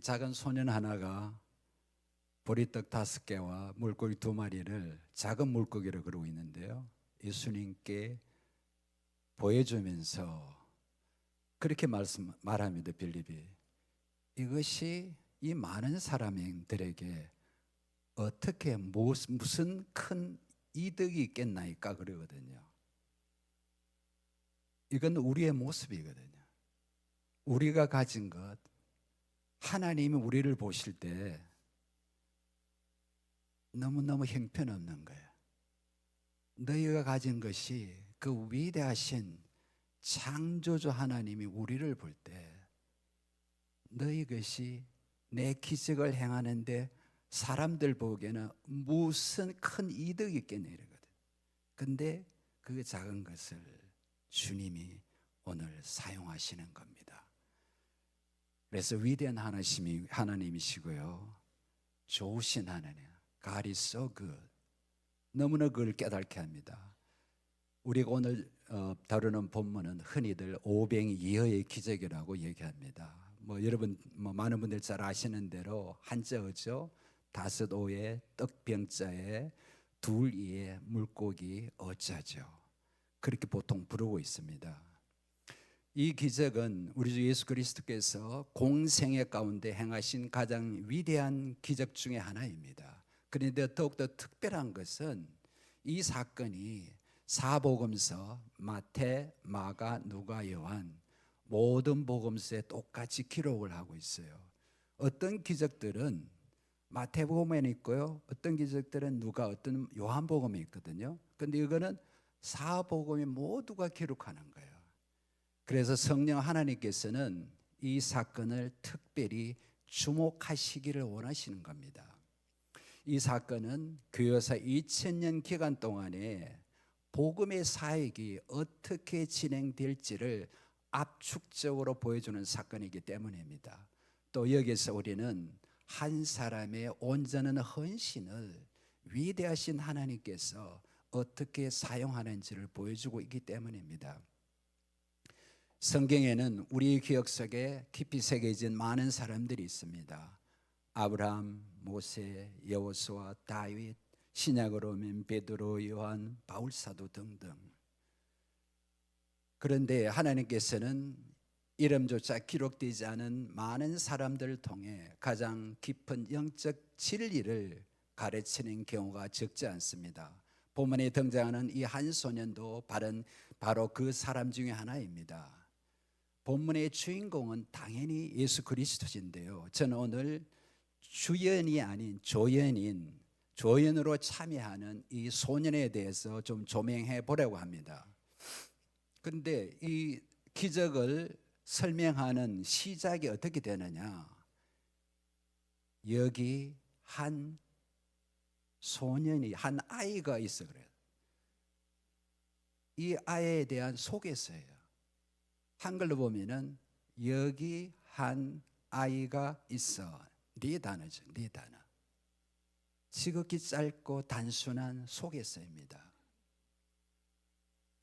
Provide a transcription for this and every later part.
작은 소년 하나가 보리떡 5개와 물고기 2마리를 작은 물고기로 그러고 있는데요, 예수님께 보여주면서 그렇게 말합니다. 빌립이 이것이 이 많은 사람들에게 어떻게 무슨 큰 이득이 있겠나이까 그러거든요. 이건 우리의 모습이거든요. 우리가 가진 것, 하나님이 우리를 보실 때 너무너무 형편없는 거예요. 너희가 가진 것이 그 위대하신 창조주 하나님이 우리를 볼 때 너희 것이 내 기적을 행하는데 사람들 보기에는 무슨 큰 이득이 있겠냐 이러거든. 근데 그 작은 것을 주님이 오늘 사용하시는 겁니다. 그래서 위대한 하나님이시고요, 좋으신 하나님, God is so good. 너무나 그걸 깨닫게 합니다. 우리가 오늘 다루는 본문은 흔히들 오병이 이어의 기적이라고 얘기합니다. 여러분 많은 분들 잘 아시는 대로 한자어죠. 5오에 떡병자에 2이에 물고기 어자죠. 그렇게 보통 부르고 있습니다. 이 기적은 우리 주 예수 그리스도께서 공생애 가운데 행하신 가장 위대한 기적 중에 하나입니다. 그런데 더욱더 특별한 것은 이 사건이 사복음서 마태, 마가, 누가, 요한 모든 복음서에 똑같이 기록을 하고 있어요. 어떤 기적들은 마태복음에 있고요, 어떤 기적들은 누가, 어떤 요한복음에 있거든요. 그런데 이거는 사복음이 모두가 기록하는 거예요. 그래서 성령 하나님께서는 이 사건을 특별히 주목하시기를 원하시는 겁니다. 이 사건은 교회사 2000년 기간 동안에 복음의 사역이 어떻게 진행될지를 압축적으로 보여주는 사건이기 때문입니다. 또 여기서 우리는 한 사람의 온전한 헌신을 위대하신 하나님께서 어떻게 사용하는지를 보여주고 있기 때문입니다. 성경에는 우리 기억 속에 깊이 새겨진 많은 사람들이 있습니다. 아브라함, 모세, 여호수아, 다윗, 신약으로 오면 베드로, 요한, 바울사도 등등. 그런데 하나님께서는 이름조차 기록되지 않은 많은 바람들을 통해 가장 깊은 영적 진리를 가르치는 경우가 적지 않습니다. 본문에 등장하는 이 한 소년도 바로 그 사람 중에 하나입니다. 본문의 주인공은 당연히 예수 그리스도인데요, 저는 오늘 주연이 아닌 조연으로 참여하는 이 소년에 대해서 좀 조명해 보려고 합니다. 그런데 이 기적을 설명하는 시작이 어떻게 되느냐, 여기 한 소년이, 한 아이가 있어 그래요. 이 아이에 대한 소개서예요. 한글로 보면은 여기 한 아이가 있어. 네 단어죠, 네 단어. 지극히 짧고 단순한 소개서입니다.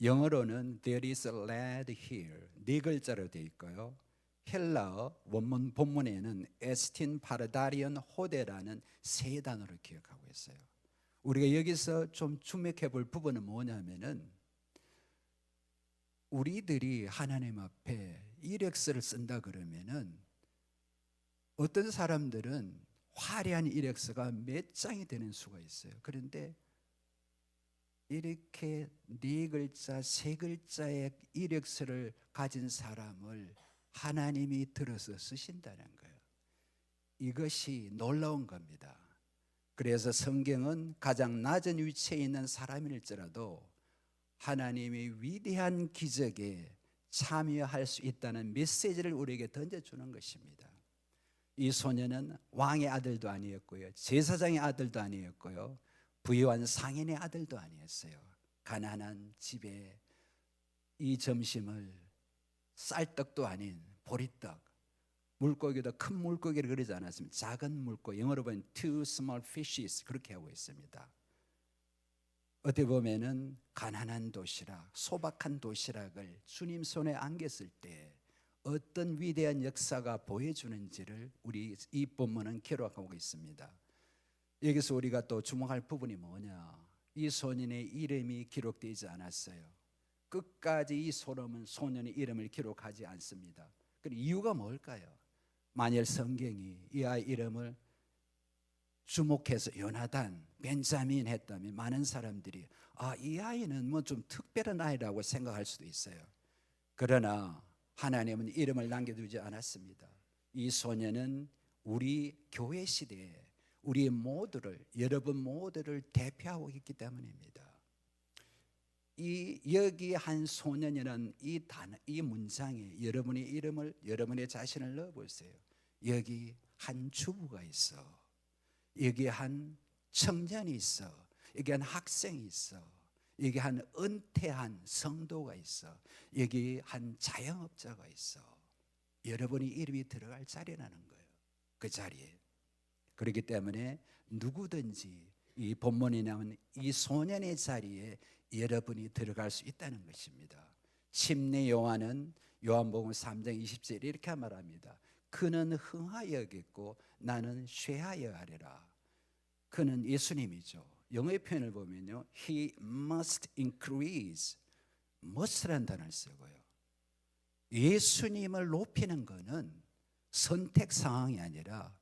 영어로는 There is a lad here, 네 글자로 되어 있고요, 헬라어 원문 본문에는 에스틴 파르다리온 호데라는 3단어로 기억하고 있어요. 우리가 여기서 좀 주목해 볼 부분은 뭐냐면은, 우리들이 하나님 앞에 이력서를 쓴다 그러면은 어떤 사람들은 화려한 이력서가 몇 장이 되는 수가 있어요. 그런데 이렇게 4글자, 3글자의 이력서를 가진 사람을 하나님이 들어서 쓰신다는 거예요. 이것이 놀라운 겁니다. 그래서 성경은 가장 낮은 위치에 있는 사람일지라도 하나님의 위대한 기적에 참여할 수 있다는 메시지를 우리에게 던져주는 것입니다. 이 소년은 왕의 아들도 아니었고요, 제사장의 아들도 아니었고요, 부유한 상인의 아들도 아니었어요. 가난한 집에 이 점심을 쌀떡도 아닌 보리떡, 물고기도 큰 물고기를 그러지 않았습니다. 작은 물고기, 영어로 보면 two small fishes 그렇게 하고 있습니다. 어떻게 보면은 가난한 도시락, 소박한 도시락을 주님 손에 안겼을 때 어떤 위대한 역사가 보여주는지를 우리 이 본문은 기록하고 있습니다. 여기서 우리가 또 주목할 부분이 뭐냐? 이 소년의 이름이 기록되지 않았어요. 끝까지 이 소년의 이름을 기록하지 않습니다. 그 이유가 뭘까요? 만일 성경이 이 아이 이름을 주목해서 요나단, 벤자민 했다면 많은 사람들이 이 아이는 뭐 좀 특별한 아이라고 생각할 수도 있어요. 그러나 하나님은 이름을 남겨두지 않았습니다. 이 소년은 우리 교회 시대에 우리 모두를, 여러분 모두를 대표하고 있기 때문입니다. 여기 한 소년이라는 이 단어, 이 문장에 여러분의 이름을, 여러분의 자신을 넣어보세요. 여기 한 주부가 있어. 여기 한 청년이 있어. 여기 한 학생이 있어. 여기 한 은퇴한 성도가 있어. 여기 한 자영업자가 있어. 여러분이 이름이 들어갈 자리라는 거예요. 그 자리에. 그렇기 때문에 누구든지 이 본문에 나온 이 소년의 자리에 여러분이 들어갈 수 있다는 것입니다. 침례 요한은 요한복음 3장 20절 이렇게 말합니다. 그는 흥하여 여겼고 나는 쇠하여 하리라. 그는 예수님이죠. 영어의 표현을 보면요, He must increase. must라는 단어를 쓰고요. 예수님을 높이는 것은 선택 상황이 아니라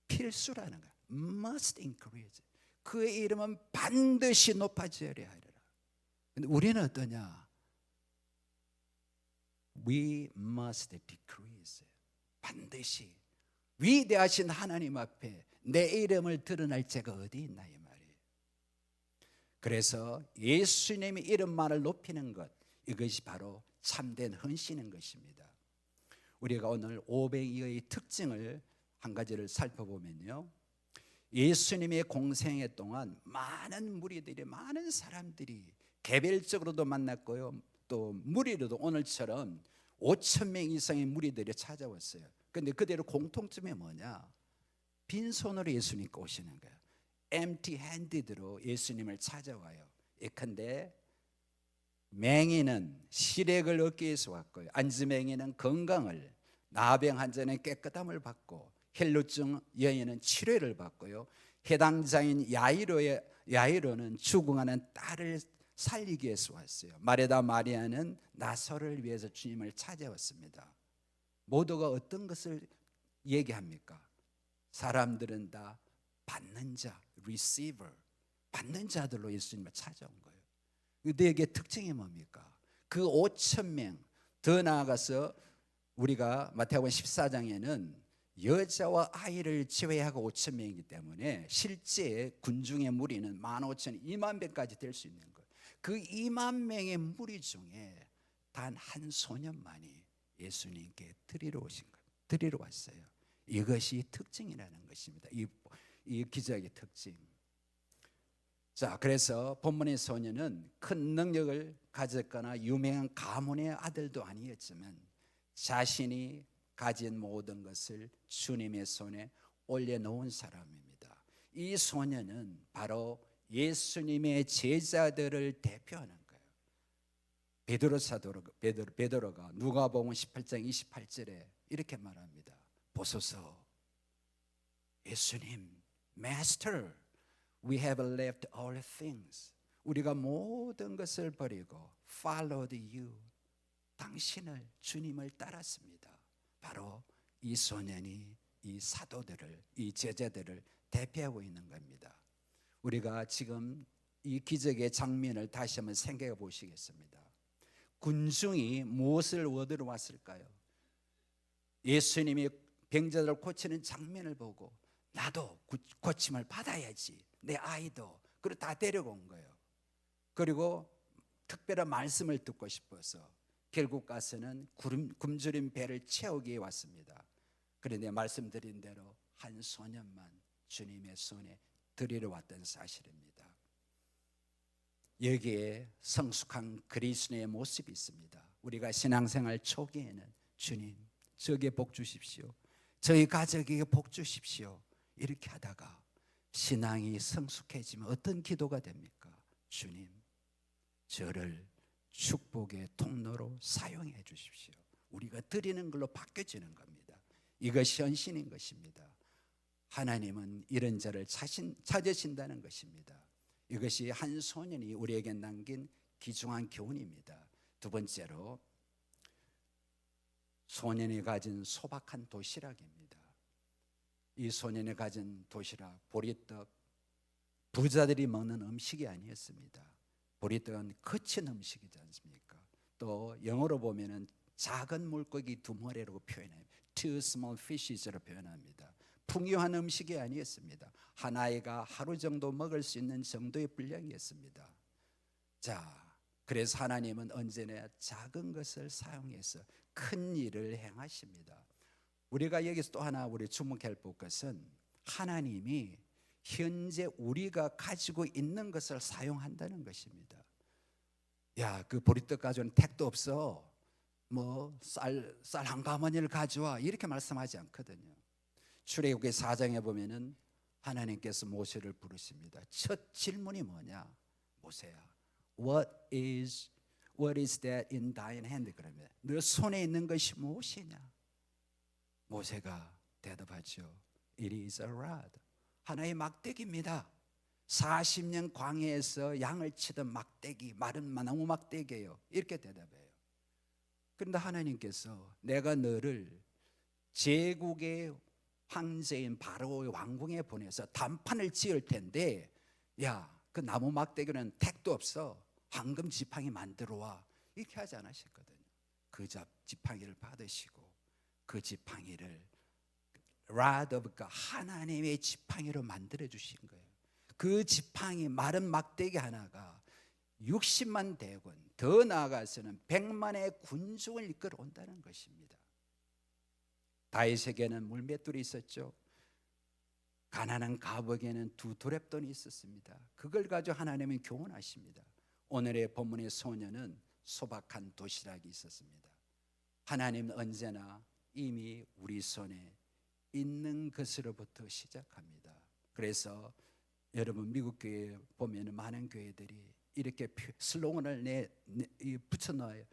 필수라는 거예요. Must increase. 그의 이름은 반드시 높아져야 하리라. 근데 우리는 어떠냐? We must decrease. 반드시 위대하신 하나님 앞에 내 이름을 드러날 자가 어디 있나 이 말이에요. 그래서 예수님의 이름만을 높이는 것, 이것이 바로 참된 헌신인 것입니다. 우리가 오늘 500여의 특징을 한 가지를 살펴보면요, 예수님의 공생애 동안 많은 무리들이, 많은 사람들이 개별적으로도 만났고요, 또 무리로도 오늘처럼 5천 명 이상의 무리들이 찾아왔어요. 그런데 그대로 공통점이 뭐냐? 빈손으로 예수님께 오시는 거예요. empty handed로 예수님을 찾아와요. 예컨대 맹인은 시력을 얻기 위해서 왔고요, 안지맹인은 건강을, 나병 환자는 깨끗함을 받고, 헬루증 여인은 치료를 받고요, 해당자인 야이로는 죽어가는 딸을 살리기 위해서 왔어요. 마르다 마리아는 나사로를 위해서 주님을 찾아왔습니다. 모두가 어떤 것을 얘기합니까? 사람들은 다 받는 자, receiver, 받는 자들로 예수님을 찾아온 거예요. 그들에게 특징이 뭡니까? 그 5천 명, 더 나아가서 우리가 마태복음 14장에는 여자와 아이를 제외하고 5천 명이기 때문에 실제 군중의 무리는 15,000, 2만 명까지 될 수 있는 거예요. 그 2만 명의 무리 중에 단 한 소년만이 예수님께 드리러 오신 거예요. 드리러 왔어요. 이것이 특징이라는 것입니다. 이 기적의 특징. 자, 그래서 본문의 소년은 큰 능력을 가졌거나 유명한 가문의 아들도 아니었지만 자신이 가진 모든 것을 주님의 손에 올려놓은 사람입니다. 이 소년은 바로 예수님의 제자들을 대표하는 거예요. 베드로가 누가복음 18장 28절에 이렇게 말합니다. 보소서, 예수님, Master, we have left all things. 우리가 모든 것을 버리고 followed you. 당신을, 주님을 따랐습니다. 바로 이 소년이 이 사도들을, 이 제자들을 대표하고 있는 겁니다. 우리가 지금 이 기적의 장면을 다시 한번 생각해 보시겠습니다. 군중이 무엇을 얻으러 왔을까요? 예수님이 병자들을 고치는 장면을 보고 나도 고침을 받아야지, 내 아이도, 그리고 다 데려온 거예요. 그리고 특별한 말씀을 듣고 싶어서 결국 가서는 굶주린 배를 채우기 위해 왔습니다. 그런데 말씀드린 대로 한 소년만 주님의 손에 드리러 왔던 사실입니다. 여기에 성숙한 그리스도의 모습이 있습니다. 우리가 신앙생활 초기에는 주님, 저에게 복 주십시오, 저희 가족에게 복 주십시오, 이렇게 하다가 신앙이 성숙해지면 어떤 기도가 됩니까? 주님, 저를 축복의 통로로 사용해 주십시오. 우리가 드리는 걸로 바뀌어지는 겁니다. 이것이 헌신인 것입니다. 하나님은 이런 자를 찾으신다는 것입니다. 이것이 한 소년이 우리에게 남긴 귀중한 교훈입니다. 두 번째로 소년이 가진 소박한 도시락입니다. 이 소년이 가진 도시락, 보리떡, 부자들이 먹는 음식이 아니었습니다. 보리떡은 거친 음식이지 않습니까? 또 영어로 보면은 작은 물고기 두 마리라고 표현해요. Two small fishes라고 표현합니다. 풍요한 음식이 아니었습니다. 한 아이가 하루 정도 먹을 수 있는 정도의 분량이었습니다. 자, 그래서 하나님은 언제나 작은 것을 사용해서 큰 일을 행하십니다. 우리가 여기서 또 하나 우리 주목할 것은 하나님이 현재 우리가 가지고 있는 것을 사용한다는 것입니다. 야, 그 보리떡 가져온 택도 없어. 뭐 쌀 한 가마니를 가져와 이렇게 말씀하지 않거든요. 출애굽기 4장에 보면은 하나님께서 모세를 부르십니다. 첫 질문이 뭐냐? 모세야, What is that in thine hand? 그러면 너 손에 있는 것이 무엇이냐? 모세가 대답하죠. It is a rod. 하나의 막대기입니다. 40년 광야에서 양을 치던 막대기, 마른 나무 막대기예요. 이렇게 대답해요. 그런데 하나님께서 내가 너를 제국의 황제인 바로의 왕궁에 보내서 단판을 지을 텐데, 야, 그 나무 막대기는 택도 없어. 황금 지팡이 만들어 와. 이렇게 하지 않으셨거든요. 그 지팡이를 받으시고 그 지팡이를 rod of God, 하나님의 지팡이로 만들어 주신 거예요. 그 지팡이, 마른 막대기 하나가 60만 대군, 더 나아가서는 100만의 군중을 이끌어 온다는 것입니다. 다윗에게는 물맷돌이 있었죠. 가난한 갑에게는 두 도랩돈이 있었습니다. 그걸 가지고 하나님은 교훈하십니다. 오늘의 본문의 소년은 소박한 도시락이 있었습니다. 하나님은 언제나 이미 우리 손에 있는 것으로부터 시작합니다. 그래서 여러분 미국 교회 보면 많은 교회들이 이렇게 슬로건을 붙여놔요.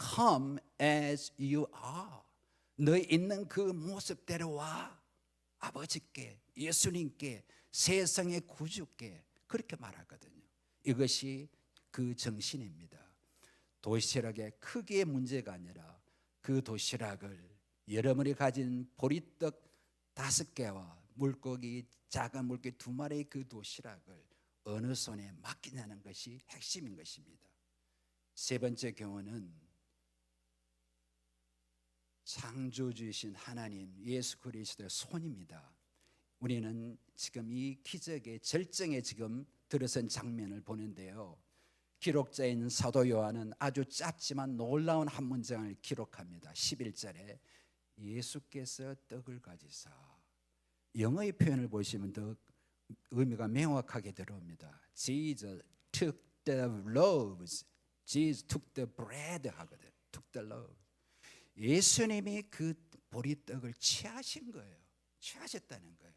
Come as you are. 너 있는 그 모습대로 와. 아버지께, 예수님께, 세상의 구주께 그렇게 말하거든요. 이것이 그 정신입니다. 도시락의 크기의 문제가 아니라 그 도시락을 여러분이 가진 보리떡 5개와 물고기, 작은 물고기 2마리의 그 도시락을 어느 손에 맡기냐는 것이 핵심인 것입니다. 세 번째 경우는 창조주이신 하나님 예수 그리스도의 손입니다. 우리는 지금 이 기적의 절정에 지금 들어선 장면을 보는데요. 기록자인 사도 요한은 아주 짧지만 놀라운 한 문장을 기록합니다. 11절에 예수께서 떡을 가지사, 영어의 표현을 보시면 더 의미가 명확하게 들어옵니다. Jesus took the loaves, Jesus took the bread 하거든. took the loaves. 예수님이 그 보리떡을 취하신 거예요. 취하셨다는 거예요.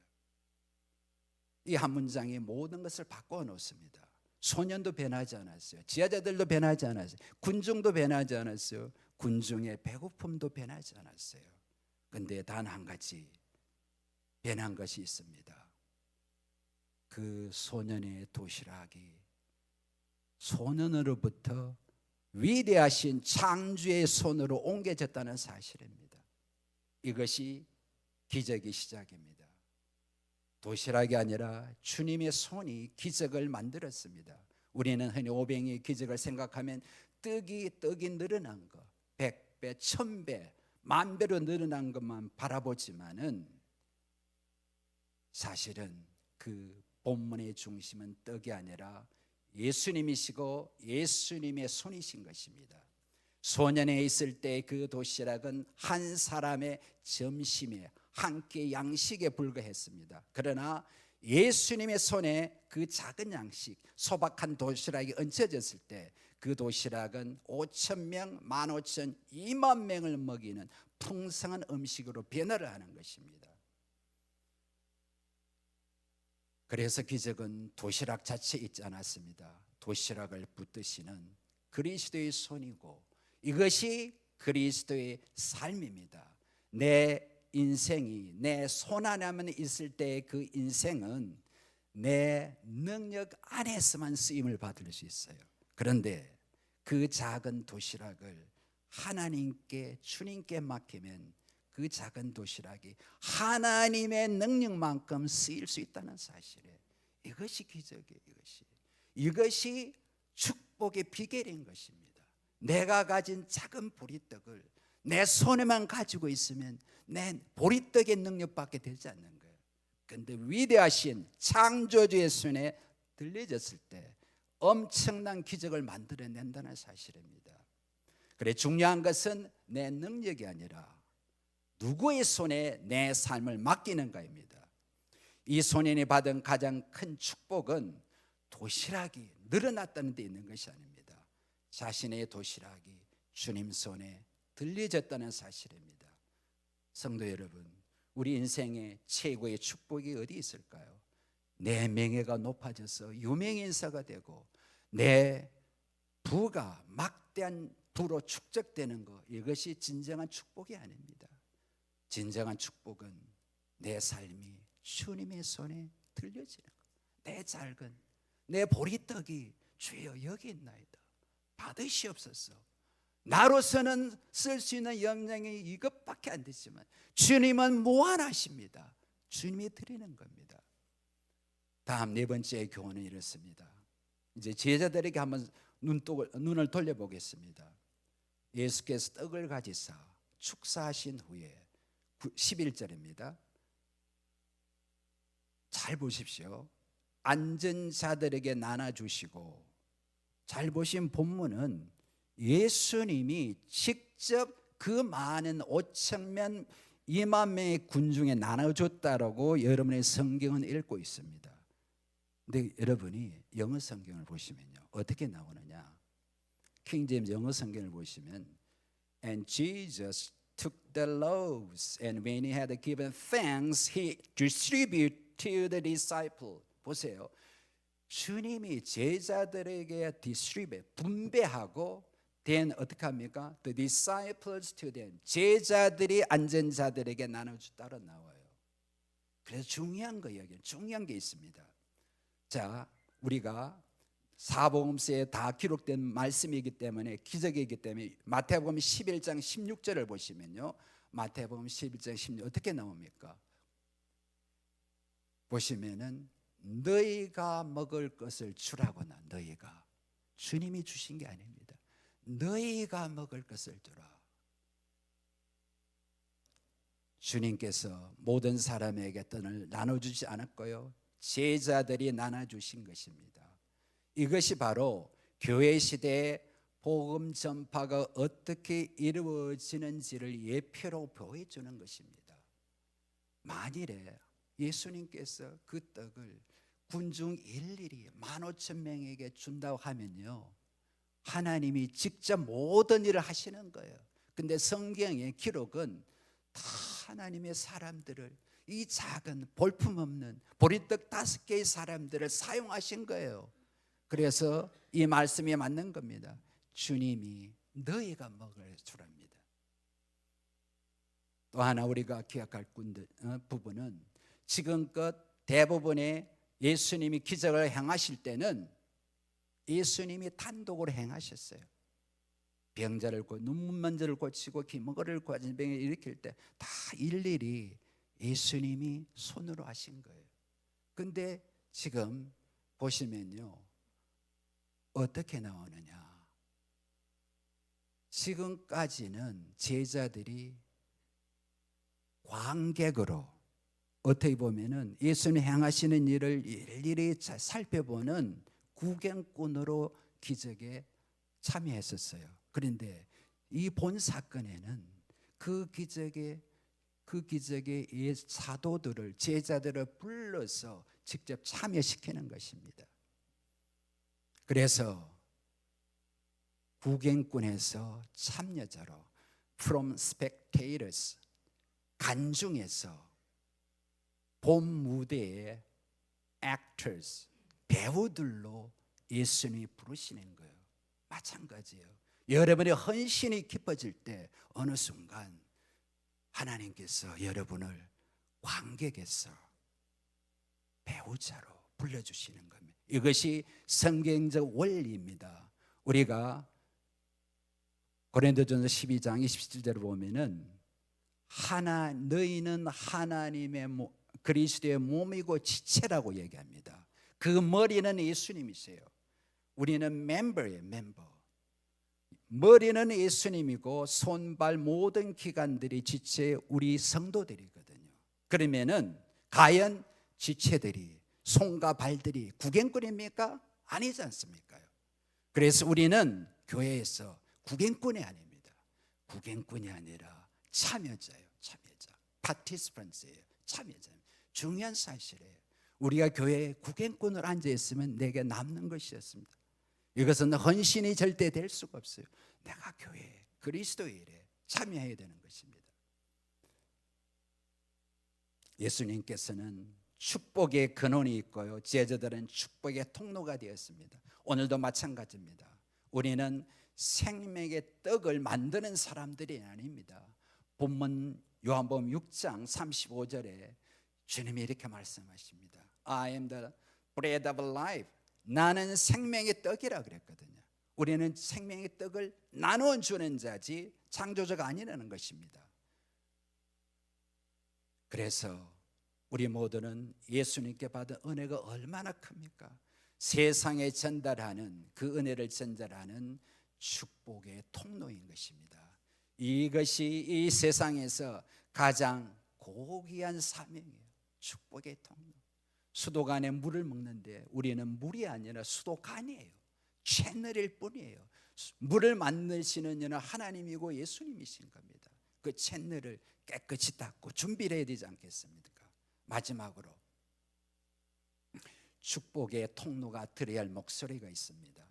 이 한 문장이 모든 것을 바꿔 놓습니다. 소년도 변하지 않았어요. 지하자들도 변하지 않았어요. 군중도 변하지 않았어요. 군중의 배고픔도 변하지 않았어요. 그런데 단 한 가지 변한 것이 있습니다. 그 소년의 도시락이 소년으로부터 위대하신 창조의 손으로 옮겨졌다는 사실입니다. 이것이 기적의 시작입니다. 도시락이 아니라 주님의 손이 기적을 만들었습니다. 우리는 흔히 오병이의 기적을 생각하면 떡이 늘어난 것, 100배, 1000배, 10,000배로 늘어난 것만 바라보지만은 사실은 그 본문의 중심은 떡이 아니라 예수님이시고 예수님의 손이신 것입니다. 소년에 있을 때 그 도시락은 한 사람의 점심에 한 끼 양식에 불과했습니다. 그러나 예수님의 손에 그 작은 양식, 소박한 도시락이 얹혀졌을 때 그 도시락은 5,000명, 15,000, 2만 명을 먹이는 풍성한 음식으로 변화를 하는 것입니다. 그래서 기적은 도시락 자체에 있지 않았습니다. 도시락을 붙드시는 그리스도의 손이고, 이것이 그리스도의 삶입니다. 내 인생이 내 손 안에만 있을 때 그 인생은 내 능력 안에서만 쓰임을 받을 수 있어요. 그런데 그 작은 도시락을 하나님께 주님께 맡기면 그 작은 도시락이 하나님의 능력만큼 쓰일 수 있다는 사실에 이것이 기적이에요. 이것이 축복의 비결인 것입니다. 내가 가진 작은 보리떡을 내 손에만 가지고 있으면 내 보리떡의 능력밖에 되지 않는 거예요. 그런데 위대하신 창조주의 손에 들려졌을 때 엄청난 기적을 만들어낸다는 사실입니다. 그래, 중요한 것은 내 능력이 아니라 누구의 손에 내 삶을 맡기는가입니다. 이 소년이 받은 가장 큰 축복은 도시락이 늘어났다는 데 있는 것이 아닙니다. 자신의 도시락이 주님 손에 들려졌다는 사실입니다. 성도 여러분, 우리 인생의 최고의 축복이 어디 있을까요? 내 명예가 높아져서 유명인사가 되고 내 부가 막대한 부로 축적되는 것, 이것이 진정한 축복이 아닙니다. 진정한 축복은 내 삶이 주님의 손에 들려지는 것. 내 작은 내 보리떡이 주여 여기 있나이다, 받으시옵소서. 나로서는 쓸 수 있는 영향이 이것밖에 안 되지만 주님은 무한하십니다. 주님이 드리는 겁니다. 다음 네 번째 교훈은 이렇습니다. 이제 제자들에게 한번 눈을 돌려보겠습니다. 예수께서 떡을 가지사 축사하신 후에 11절입니다. 잘 보십시오. 앉은 자들에게 나눠주시고, 잘 보신 본문은 예수님이 직접 그 많은 5,000명 2만 명의 군중에 나눠줬다라고 여러분의 성경은 읽고 있습니다. 근데 여러분이 영어 성경을 보시면요, 어떻게 나오느냐? 킹제임스 영어 성경을 보시면 And Jesus took the loaves and when he had given thanks he distributed to the disciples. 보세요. 주님이 제자들에게 분배하고 then 어떻게 합니까? The disciples to them. 제자들이 앉은 자들에게 나눠주다로 나와요. 그래서 중요한 거예요. 중요한 게 있습니다. 자, 우리가 사복음서에 다 기록된 말씀이기 때문에, 기적이기 때문에 마태복음 11장 16절을 보시면요, 마태복음 11장 16절 어떻게 나옵니까? 보시면은 너희가 먹을 것을 주라거나, 너희가, 주님이 주신 게 아닙니다. 너희가 먹을 것을 주라. 주님께서 모든 사람에게 떡을 나눠주지 않았고요, 제자들이 나눠주신 것입니다. 이것이 바로 교회 시대의 복음 전파가 어떻게 이루어지는지를 예표로 보여주는 것입니다. 만일에 예수님께서 그 떡을 군중 일일이 15,000명에게 준다고 하면요, 하나님이 직접 모든 일을 하시는 거예요. 근데 성경의 기록은 다 하나님의 사람들을, 이 작은 볼품없는 보리떡 5개의 사람들을 사용하신 거예요. 그래서 이 말씀이 맞는 겁니다. 주님이 너희가 먹을 주랍니다. 또 하나 우리가 기억할 부분은, 지금껏 대부분의 예수님이 기적을 행하실 때는 예수님이 단독으로 행하셨어요. 병자를 눈먼지를 고치고 기머거리를 고친 병을 일으킬 때 다 일일이 예수님이 손으로 하신 거예요. 근데 지금 보시면요, 어떻게 나오느냐? 지금까지는 제자들이 관객으로, 어떻게 보면은 예수님 행하시는 일을 일일이 살펴보는 구경꾼으로 기적에 참여했었어요. 그런데 이 본 사건에는 그 기적의 사도들을, 제자들을 불러서 직접 참여시키는 것입니다. 그래서 구경꾼에서 참여자로, from spectators, 관중에서 본 무대의 actors, 배우들로 예수님이 부르시는 거예요. 마찬가지예요. 여러분의 헌신이 깊어질 때 어느 순간 하나님께서 여러분을 관객에서 배우자로 불러주시는 겁니다. 이것이 성경적 원리입니다. 우리가 고린도전서 12장 27절을 보면은 너희는 하나님의 그리스도의 몸이고 지체라고 얘기합니다. 그 머리는 예수님이세요. 우리는 멤버예요. 머리는 예수님이고 손발 모든 기관들이 지체 우리 성도들이거든요. 그러면은 과연 지체들이 손과 발들이 구경꾼입니까? 아니지 않습니까? 그래서 우리는 교회에서 구경꾼이 아닙니다. 구경꾼이 아니라 참여자예요. 파티스펀스예요. 참여자예요. 중요한 사실이에요. 우리가 교회에 구경꾼으로 앉아있으면 내게 남는 것이었습니다. 이것은 헌신이 절대 될 수가 없어요. 내가 교회에 그리스도의 일에 참여해야 되는 것입니다. 예수님께서는 축복의 근원이 있고요, 제자들은 축복의 통로가 되었습니다. 오늘도 마찬가지입니다. 우리는 생명의 떡을 만드는 사람들이 아닙니다. 본문 요한복음 6장 35절에 주님이 이렇게 말씀하십니다. I am the bread of life. 나는 생명의 떡이라 그랬거든요. 우리는 생명의 떡을 나누어 주는 자지 창조자가 아니라는 것입니다. 그래서 우리 모두는 예수님께 받은 은혜가 얼마나 큽니까? 세상에 전달하는 그 은혜를 전달하는 축복의 통로인 것입니다. 이것이 이 세상에서 가장 고귀한 사명이에요. 축복의 통로. 수도관에 물을 먹는데 우리는 물이 아니라 수도관이에요. 채널일 뿐이에요. 물을 만드시는 이는 하나님이고 예수님이신 겁니다. 그 채널을 깨끗이 닦고 준비를 해야 되지 않겠습니까? 마지막으로 축복의 통로가 들어야 할 목소리가 있습니다.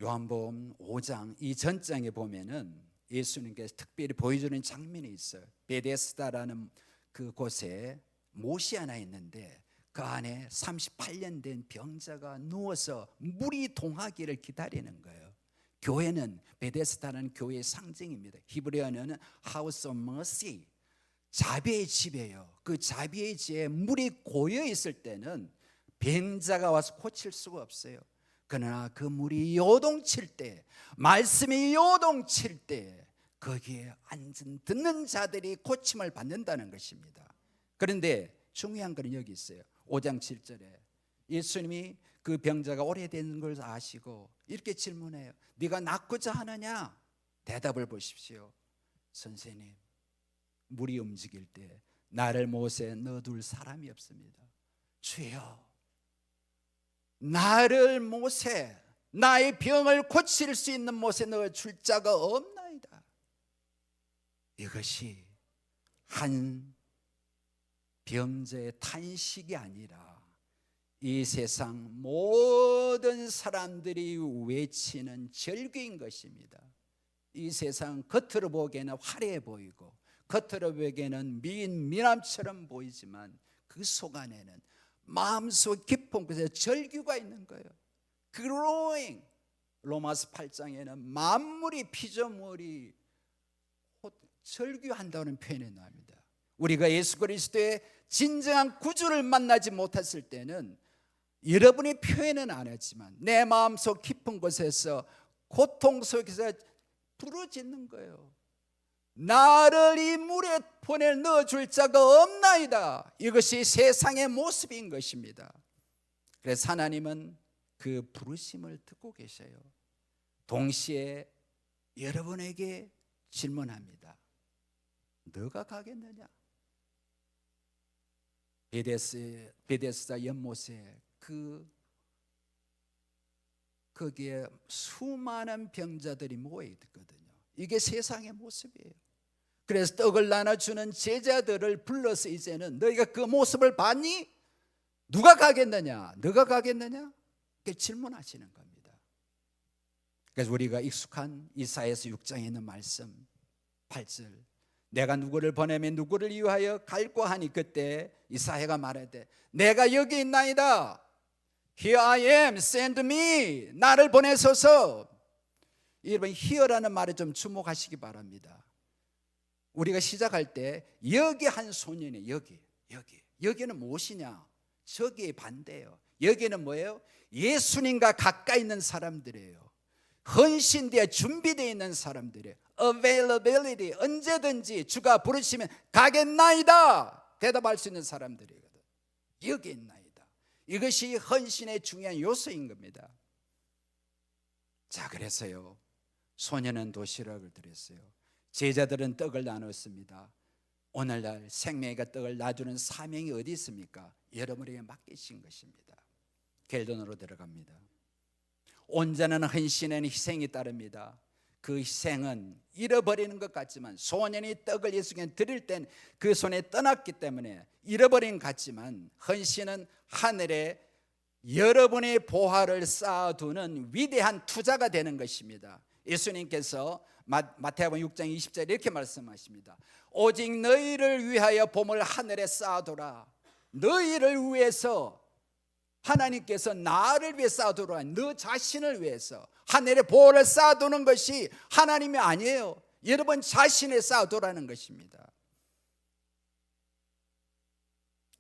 요한복음 5장 이 전장에 보면은 예수님께서 특별히 보여주는 장면이 있어요. 베데스다라는 그 곳에 못이 하나 있는데 그 안에 38년 된 병자가 누워서 물이 동하기를 기다리는 거예요. 교회는 베데스다는 교회의 상징입니다. 히브리어는 House of Mercy, 자비의 집이에요. 그 자비의 집에 물이 고여 있을 때는 병자가 와서 고칠 수가 없어요. 그러나 그 물이 요동칠 때, 말씀이 요동칠 때 거기에 앉은 듣는 자들이 고침을 받는다는 것입니다. 그런데 중요한 것은 여기 있어요. 5장 7절에 예수님이 그 병자가 오래된 걸 아시고 이렇게 질문해요. 네가 낫고자 하느냐? 대답을 보십시오. 선생님, 물이 움직일 때 나를 못에 넣어둘 사람이 없습니다. 주여, 나를 못에, 나의 병을 고칠 수 있는 못에 넣어줄 자가 없나이다. 이것이 한 병자의 탄식이 아니라 이 세상 모든 사람들이 외치는 절규인 것입니다. 이 세상 겉으로 보기에는 화려해 보이고 겉으로 보기에는 미남처럼 보이지만 그 속 안에는 마음속 깊은 곳에 절규가 있는 거예요. Growing. 로마서 8장에는 만물이 피조물이 절규한다는 표현이 나옵니다. 우리가 예수 그리스도의 진정한 구주를 만나지 못했을 때는 여러분이 표현은 안 했지만 내 마음속 깊은 곳에서 고통 속에서 부르짖는 거예요. 나를 이 물에 보내 넣어줄 자가 없나이다. 이것이 세상의 모습인 것입니다. 그래서 하나님은 그 부르심을 듣고 계셔요. 동시에 여러분에게 질문합니다. 너가 가겠느냐? 베데스다 연못에 거기에 수많은 병자들이 모여 있거든요. 이게 세상의 모습이에요. 그래서 떡을 나눠주는 제자들을 불러서 이제는 너희가 그 모습을 봤니? 누가 가겠느냐? 너가 가겠느냐? 이렇게 질문하시는 겁니다. 그래서 우리가 익숙한 이사야서 6장에 있는 말씀 8절, 내가 누구를 보내면 누구를 위하여 갈고 하니 그때 이사야가 말하되 내가 여기 있나이다. Here I am, send me. 나를 보내소서. 여러분 히어라는 말에 좀 주목하시기 바랍니다. 우리가 시작할 때 여기 한 소년이 여기는 무엇이냐? 저기에 반대예요. 여기는 뭐예요? 예수님과 가까이 있는 사람들이에요. 헌신되어 준비되어 있는 사람들이에요. availability, 언제든지 주가 부르시면 가겠나이다 대답할 수 있는 사람들이거든. 여기 있나이다. 이것이 헌신의 중요한 요소인 겁니다. 자, 그래서요 소년은 도시락을 드렸어요. 제자들은 떡을 나눴습니다. 오늘날 생명의 떡을 놔주는 사명이 어디 있습니까? 여러분에게 맡기신 것입니다. 겔돈으로 들어갑니다. 온전한 헌신에는 희생이 따릅니다. 그 희생은 잃어버리는 것 같지만 소년이 떡을 예수께 드릴 땐 그 손에 떠났기 때문에 잃어버린 것 같지만 헌신은 하늘에 여러분의 보화를 쌓아두는 위대한 투자가 되는 것입니다. 예수님께서 마태복음 6장 20절 이렇게 말씀하십니다. 오직 너희를 위하여 보물 하늘에 쌓아두라. 너희를 위해서 하나님께서 나를 위해 쌓아두라. 너 자신을 위해서 하늘에 보화를 쌓아두는 것이 하나님이 아니에요. 여러분 자신에 쌓아두라는 것입니다.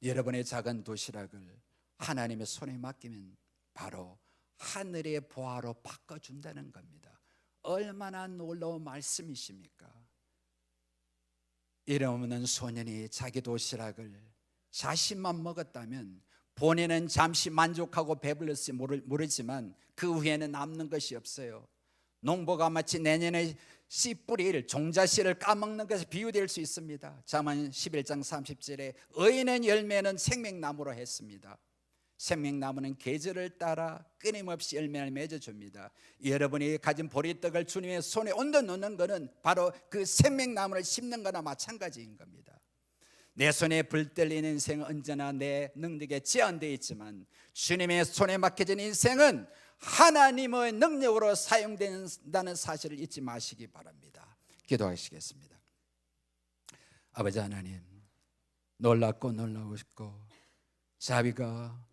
여러분의 작은 도시락을 하나님의 손에 맡기면 바로 하늘의 보화로 바꿔준다는 겁니다. 얼마나 놀라운 말씀이십니까? 이러없는 소년이 자기 도시락을 자신만 먹었다면 본인은 잠시 만족하고 배불렀을지 모르지만 그 후에는 남는 것이 없어요. 농부가 마치 내년에 씨 뿌릴 종자씨를 까먹는 것에 비유될 수 있습니다. 잠언 11장 30절에 의인의 열매는 생명나무로 했습니다. 생명나무는 계절을 따라 끊임없이 열매를 맺어줍니다. 여러분이 가진 보리떡을 주님의 손에 얹어 놓는 것은 바로 그 생명나무를 심는 거나 마찬가지인 겁니다. 내 손에 불 떨리는 인생은 언제나 내 능력에 제한되어 있지만 주님의 손에 맡겨진 인생은 하나님의 능력으로 사용된다는 사실을 잊지 마시기 바랍니다. 기도하시겠습니다. 아버지 하나님, 놀랍고 놀라우시고 자비가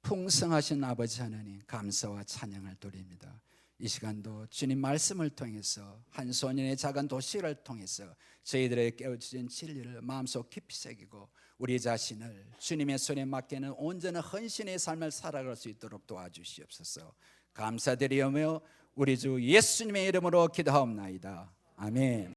풍성하신 아버지 하나님, 감사와 찬양을 드립니다. 이 시간도 주님 말씀을 통해서 한 소년의 작은 도시를 통해서 저희들에게 깨우쳐진 진리를 마음속 깊이 새기고 우리 자신을 주님의 손에 맡기는 온전한 헌신의 삶을 살아갈 수 있도록 도와주시옵소서. 감사드리오며 우리 주 예수님의 이름으로 기도하옵나이다. 아멘.